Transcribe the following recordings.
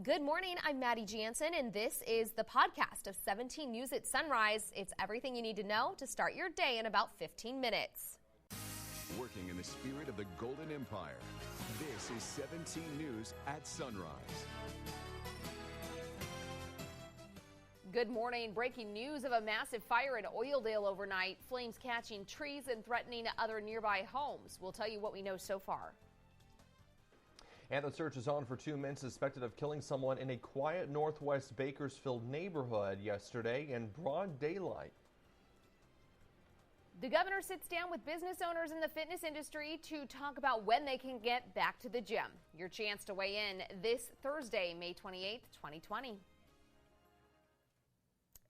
Good morning, I'm Maddie Jansen, and this is the podcast of 17 News at Sunrise. It's everything you need to know to start your day in about 15 minutes. Working in the spirit of the Golden Empire, this is 17 News at Sunrise. Good morning. Breaking news of a massive fire in Oildale overnight. Flames catching trees and threatening other nearby homes. We'll tell you what we know so far. And the search is on for two men suspected of killing someone in a quiet northwest Bakersfield neighborhood yesterday in broad daylight. The governor sits down with business owners in the fitness industry to talk about when they can get back to the gym. Your chance to weigh in this Thursday, May 28th, 2020.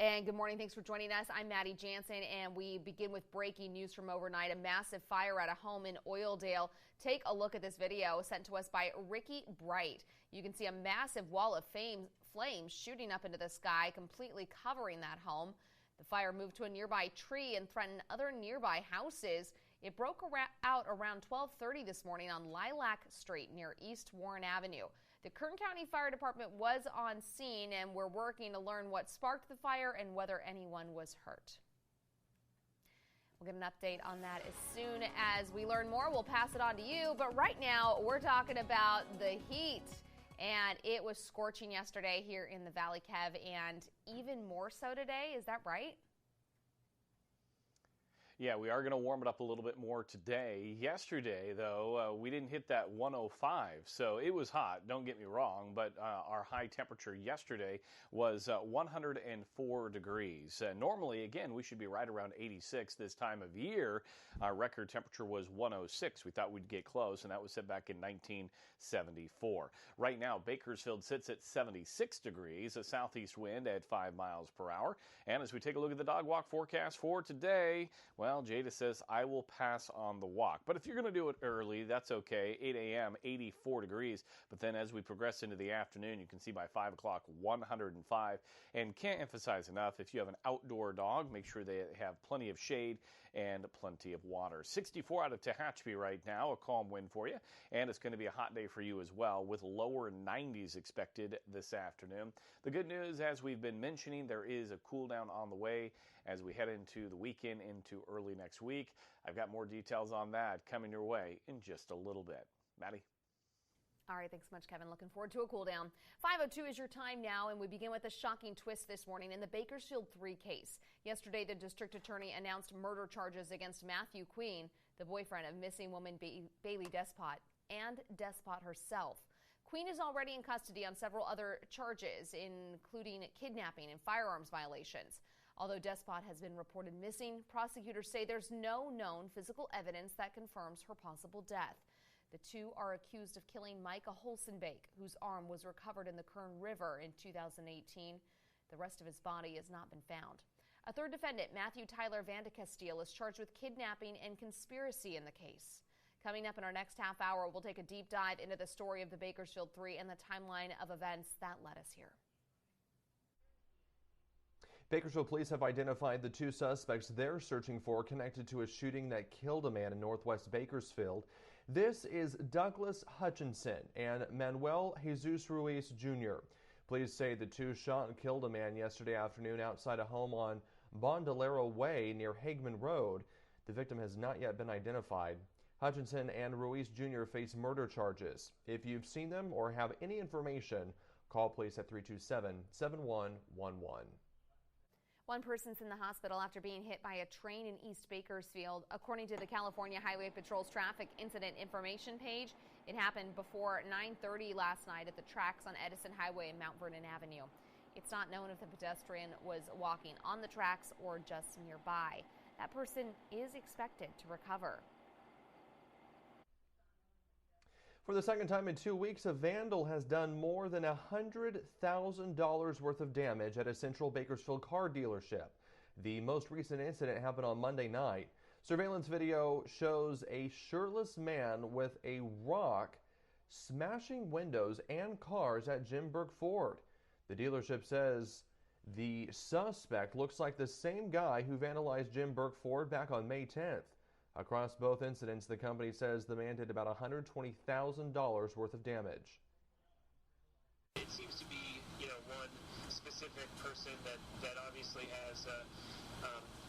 And good morning. Thanks for joining us. I'm Maddie Jansen, and we begin with breaking news from overnight. A massive fire at a home in Oildale. Take a look at this video sent to us by Ricky Bright. You can see a massive wall of flames shooting up into the sky, completely covering that home. The fire moved to a nearby tree and threatened other nearby houses. It broke out around 12:30 this morning on Lilac Street near East Warren Avenue. The Kern County Fire Department was on scene, and we're working to learn what sparked the fire and whether anyone was hurt. We'll get an update on that as soon as we learn more. We'll pass it on to you. But right now, we're talking about the heat. And it was scorching yesterday here in the Valley, Kev, and even more so today. Is that right? Yeah, we are going to warm it up a little bit more today. Yesterday, though, we didn't hit that 105, so it was hot, don't get me wrong, but our high temperature yesterday was 104 degrees. Normally, again, we should be right around 86 this time of year. Our record temperature was 106. We thought we'd get close, and that was set back in 1974. Right now, Bakersfield sits at 76 degrees, a southeast wind at 5 miles per hour. And as we take a look at the dog walk forecast for today, well, Jada says, I will pass on the walk. But if you're going to do it early, that's okay. 8 a.m., 84 degrees. But then as we progress into the afternoon, you can see by 5 o'clock, 105. And can't emphasize enough, if you have an outdoor dog, make sure they have plenty of shade and plenty of water. 64 out of Tehachapi right now, a calm wind for you. And it's going to be a hot day for you as well, with lower 90s expected this afternoon. The good news, as we've been mentioning, there is a cool down on the way as we head into the weekend, into early next week. I've got more details on that coming your way in just a little bit. Maddie? All right, thanks so much, Kevin. Looking forward to a cool down. 5:02 is your time now, and we begin with a shocking twist this morning in the Bakersfield 3 case. Yesterday, the district attorney announced murder charges against Matthew Queen, the boyfriend of missing woman Bailey Despot, and Despot herself. Queen is already in custody on several other charges, including kidnapping and firearms violations. Although Despot has been reported missing, prosecutors say there's no known physical evidence that confirms her possible death. The two are accused of killing Micah Holsenbake, whose arm was recovered in the Kern River in 2018. The rest of his body has not been found. A third defendant, Matthew Tyler Vandecastile, is charged with kidnapping and conspiracy in the case. Coming up in our next half hour, we'll take a deep dive into the story of the Bakersfield 3 and the timeline of events that led us here. Bakersfield police have identified the two suspects they're searching for connected to a shooting that killed a man in northwest Bakersfield. This is Douglas Hutchinson and Manuel Jesus Ruiz Jr. Police say the two shot and killed a man yesterday afternoon outside a home on Bandolero Way near Hageman Road. The victim has not yet been identified. Hutchinson and Ruiz Jr. face murder charges. If you've seen them or have any information, call police at 327-7111. One person's in the hospital after being hit by a train in East Bakersfield. According to the California Highway Patrol's traffic incident information page, it happened before 9:30 last night at the tracks on Edison Highway and Mount Vernon Avenue. It's not known if the pedestrian was walking on the tracks or just nearby. That person is expected to recover. For the second time in 2 weeks, a vandal has done more than $100,000 worth of damage at a central Bakersfield car dealership. The most recent incident happened on Monday night. Surveillance video shows a shirtless man with a rock smashing windows and cars at Jim Burke Ford. The dealership says the suspect looks like the same guy who vandalized Jim Burke Ford back on May 10th. Across both incidents, the company says the man did about $120,000 worth of damage. It seems to specific person that obviously has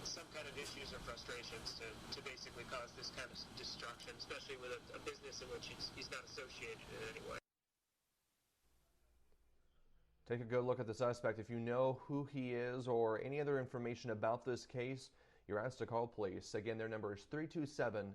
some kind of issues or frustrations to basically cause this kind of destruction, especially with a business in which he's not associated in any way. Take a good look at the suspect. If you know who he is or any other information about this case, you're asked to call police. Again, their number is 327-7111.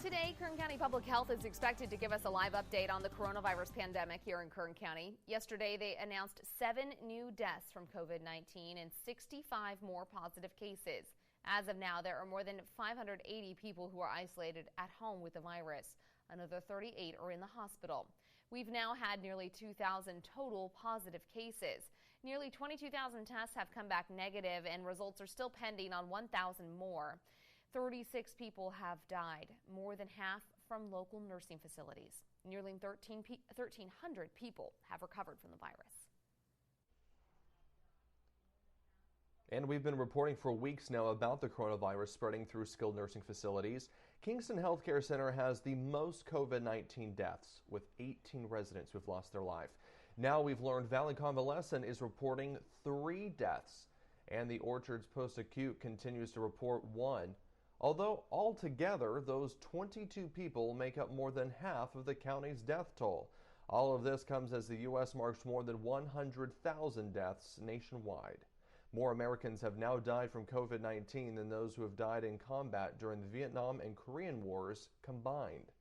Today, Kern County Public Health is expected to give us a live update on the coronavirus pandemic here in Kern County. Yesterday, they announced 7 new deaths from COVID-19 and 65 more positive cases. As of now, there are more than 580 people who are isolated at home with the virus. Another 38 are in the hospital. We've now had nearly 2,000 total positive cases. Nearly 22,000 tests have come back negative, and results are still pending on 1,000 more. 36 people have died, more than half from local nursing facilities. Nearly 1,300 people have recovered from the virus. And we've been reporting for weeks now about the coronavirus spreading through skilled nursing facilities. Kingston Healthcare Center has the most COVID-19 deaths, with 18 residents who've lost their life. Now we've learned Valley Convalescent is reporting 3 deaths, and the Orchards Post-Acute continues to report 1. Although altogether, those 22 people make up more than half of the county's death toll. All of this comes as the U.S. marks more than 100,000 deaths nationwide. More Americans have now died from COVID-19 than those who have died in combat during the Vietnam and Korean Wars combined.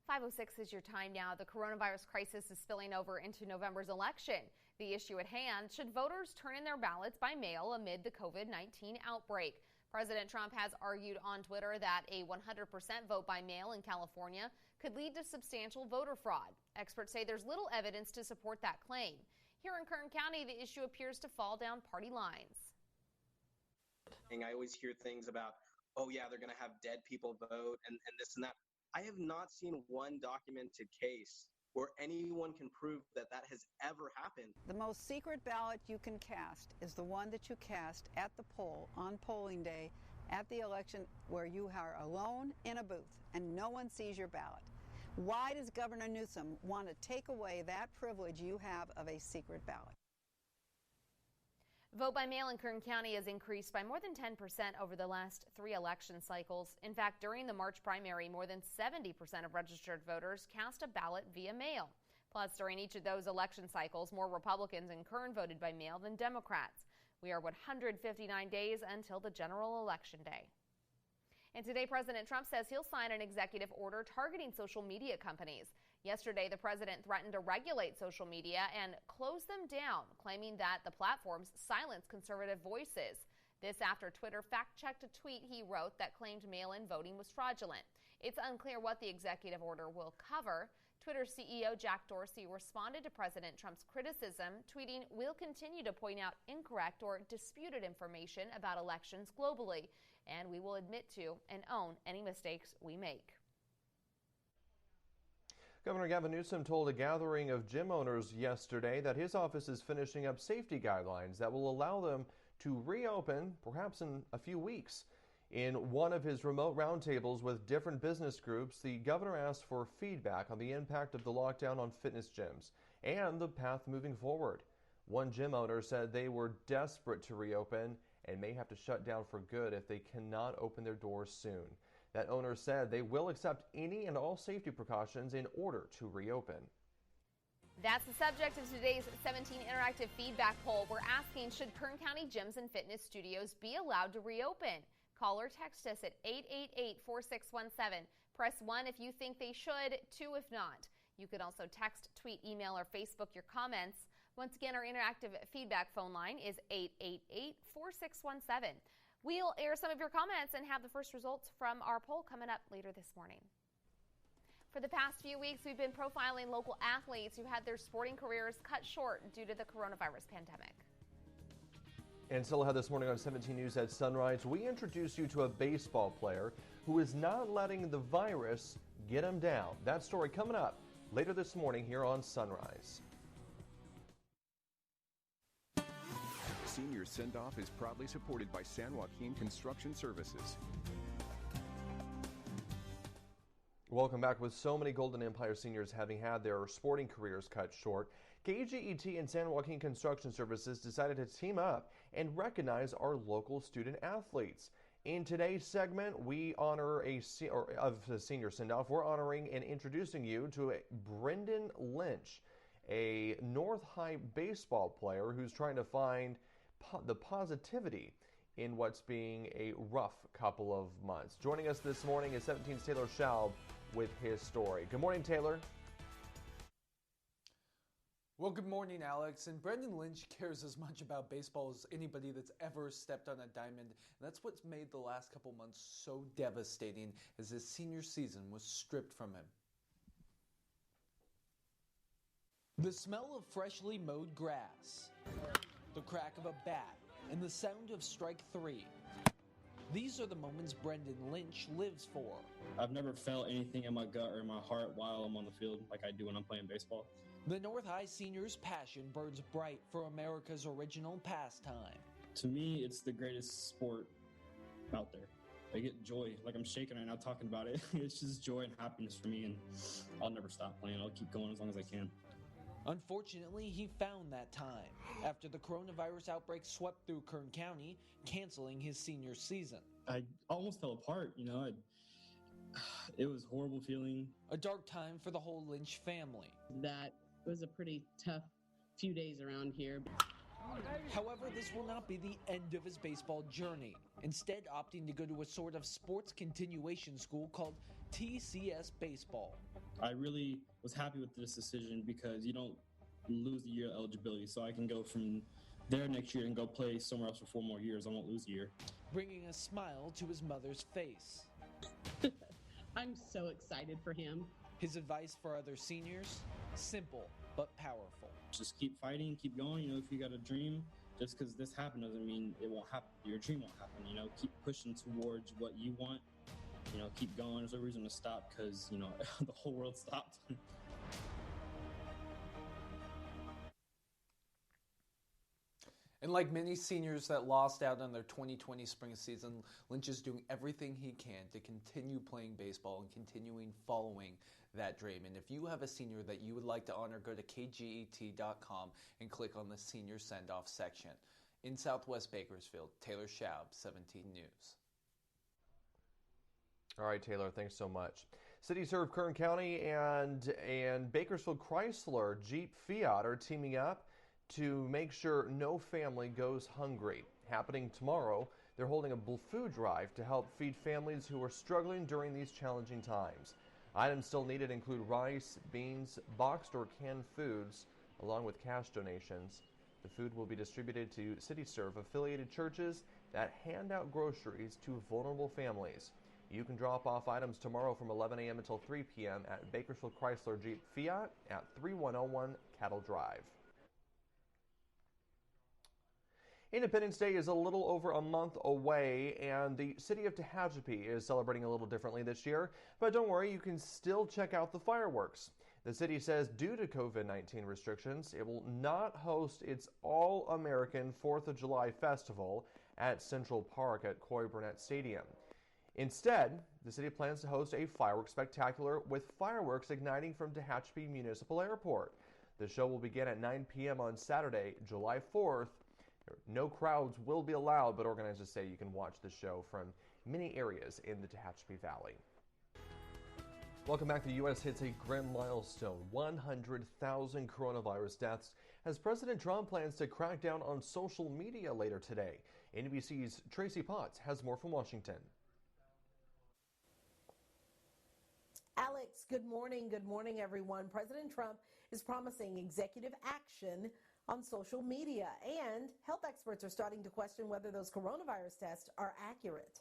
5:06 is your time now. The coronavirus crisis is spilling over into November's election. The issue at hand, should voters turn in their ballots by mail amid the COVID-19 outbreak? President Trump has argued on Twitter that a 100% vote by mail in California could lead to substantial voter fraud. Experts say there's little evidence to support that claim. Here in Kern County, the issue appears to fall down party lines. I always hear things about, oh yeah, they're going to have dead people vote and this and that. I have not seen one documented case where anyone can prove that that has ever happened. The most secret ballot you can cast is the one that you cast at the poll on polling day at the election, where you are alone in a booth and no one sees your ballot. Why does Governor Newsom want to take away that privilege you have of a secret ballot? Vote by mail in Kern County has increased by more than 10% over the last 3 election cycles. In fact, during the March primary, more than 70% of registered voters cast a ballot via mail. Plus, during each of those election cycles, more Republicans in Kern voted by mail than Democrats. We are 159 days until the general election day. And today, President Trump says he'll sign an executive order targeting social media companies. Yesterday, the president threatened to regulate social media and close them down, claiming that the platforms silence conservative voices. This after Twitter fact-checked a tweet he wrote that claimed mail-in voting was fraudulent. It's unclear what the executive order will cover. Twitter CEO Jack Dorsey responded to President Trump's criticism, tweeting, "We'll continue to point out incorrect or disputed information about elections globally, and we will admit to and own any mistakes we make." Governor Gavin Newsom told a gathering of gym owners yesterday that his office is finishing up safety guidelines that will allow them to reopen perhaps in a few weeks. In one of his remote roundtables with different business groups, the governor asked for feedback on the impact of the lockdown on fitness gyms and the path moving forward. One gym owner said they were desperate to reopen and may have to shut down for good if they cannot open their doors soon. That owner said they will accept any and all safety precautions in order to reopen. That's the subject of today's 17 interactive feedback poll. We're asking, should Kern County gyms and fitness studios be allowed to reopen? Call or text us at 888-4617. Press 1 if you think they should, 2 if not. You could also text, tweet, email, or Facebook your comments. Once again, our interactive feedback phone line is 888-4617. We'll air some of your comments and have the first results from our poll coming up later this morning. For the past few weeks, we've been profiling local athletes who had their sporting careers cut short due to the coronavirus pandemic. And still ahead this morning on 17 News at Sunrise, we introduce you to a baseball player who is not letting the virus get him down. That story coming up later this morning here on Sunrise. Senior Send-Off is proudly supported by San Joaquin Construction Services. Welcome back. With so many Golden Empire seniors having had their sporting careers cut short, KGET and San Joaquin Construction Services decided to team up and recognize our local student athletes. In today's segment, we honor of the senior send-off. We're honoring and introducing you to Brendan Lynch, a North High baseball player who's trying to find the positivity in what's being a rough couple of months. Joining us this morning is 17's Taylor Schaub with his story. Good morning, Taylor. Well, good morning, Alex. And Brendan Lynch cares as much about baseball as anybody that's ever stepped on a diamond. And that's what's made the last couple months so devastating, as his senior season was stripped from him. The smell of freshly mowed grass, the crack of a bat, and the sound of strike three. These are the moments Brendan Lynch lives for. I've never felt anything in my gut or in my heart while I'm on the field like I do when I'm playing baseball. The North High seniors' passion burns bright for America's original pastime. To me, it's the greatest sport out there. I get joy. Like, I'm shaking right now talking about it. It's just joy and happiness for me, and I'll never stop playing. I'll keep going as long as I can. Unfortunately, he found that time after the coronavirus outbreak swept through Kern County, canceling his senior season. I almost fell apart, It was a horrible feeling. A dark time for the whole Lynch family. That was a pretty tough few days around here. However, this will not be the end of his baseball journey, instead opting to go to a sort of sports continuation school called TCS Baseball. I really was happy with this decision because you don't lose a year of eligibility, so I can go from there next year and go play somewhere else for 4 more years. I won't lose a year. Bringing a smile to his mother's face. I'm so excited for him. His advice for other seniors? Simple, but powerful. Just keep fighting, keep going. If you got a dream, just because this happened doesn't mean it won't happen. Your dream won't happen. Keep pushing towards what you want. Keep going. There's no reason to stop because, the whole world stopped. And like many seniors that lost out on their 2020 spring season, Lynch is doing everything he can to continue playing baseball and continuing following that dream. And if you have a senior that you would like to honor, go to kget.com and click on the senior send-off section. In Southwest Bakersfield, Taylor Schaub, 17 News. All right, Taylor, thanks so much. City Serve Kern County and Bakersfield Chrysler Jeep Fiat are teaming up to make sure no family goes hungry. Happening tomorrow, they're holding a food drive to help feed families who are struggling during these challenging times. Items still needed include rice, beans, boxed or canned foods, along with cash donations. The food will be distributed to City Serve affiliated churches that hand out groceries to vulnerable families. You can drop off items tomorrow from 11 a.m. until 3 p.m. at Bakersfield Chrysler Jeep Fiat at 3101 Cattle Drive. Independence Day is a little over a month away, and the city of Tehachapi is celebrating a little differently this year. But don't worry, you can still check out the fireworks. The city says due to COVID-19 restrictions, it will not host its All-American 4th of July Festival at Central Park at Coy Burnett Stadium. Instead, the city plans to host a fireworks spectacular with fireworks igniting from Tehachapi Municipal Airport. The show will begin at 9 p.m. on Saturday, July 4th. No crowds will be allowed, but organizers say you can watch the show from many areas in the Tehachapi Valley. Welcome back. The U.S. hits a grand milestone, 100,000 coronavirus deaths, as President Trump plans to crack down on social media later today. NBC's Tracy Potts has more from Washington. Alex, good morning. Good morning, everyone. President Trump is promising executive action on social media, and health experts are starting to question whether those coronavirus tests are accurate.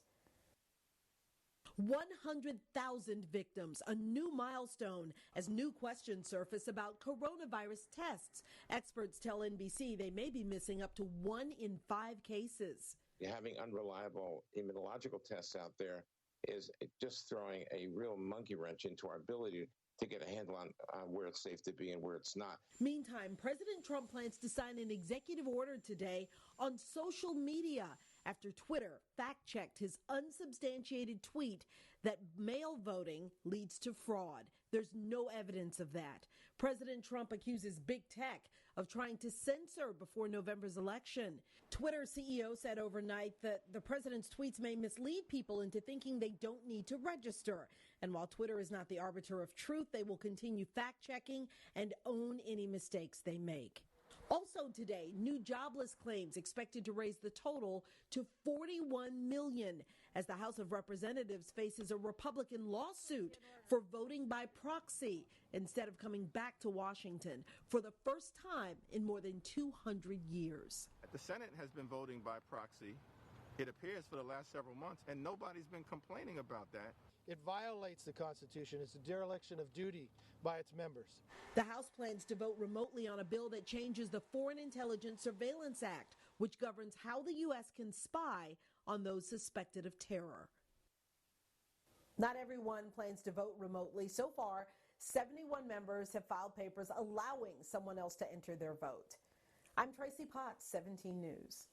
100,000 victims, a new milestone as new questions surface about coronavirus tests. Experts tell NBC they may be missing up to 1 in 5 cases. Having unreliable immunological tests out there is just throwing a real monkey wrench into our ability to get a handle on where it's safe to be and where it's not. Meantime, President Trump plans to sign an executive order today on social media after Twitter fact-checked his unsubstantiated tweet that mail voting leads to fraud. There's no evidence of that. President Trump accuses big tech of trying to censor before November's election. Twitter CEO said overnight that the president's tweets may mislead people into thinking they don't need to register. And while Twitter is not the arbiter of truth, they will continue fact-checking and own any mistakes they make. Also today, new jobless claims expected to raise the total to 41 million as the House of Representatives faces a Republican lawsuit for voting by proxy instead of coming back to Washington for the first time in more than 200 years. The Senate has been voting by proxy, it appears, for the last several months, and nobody's been complaining about that. It violates the Constitution. It's a dereliction of duty by its members. The House plans to vote remotely on a bill that changes the Foreign Intelligence Surveillance Act, which governs how the U.S. can spy on those suspected of terror. Not everyone plans to vote remotely. So far, 71 members have filed papers allowing someone else to enter their vote. I'm Tracy Potts, 17 News.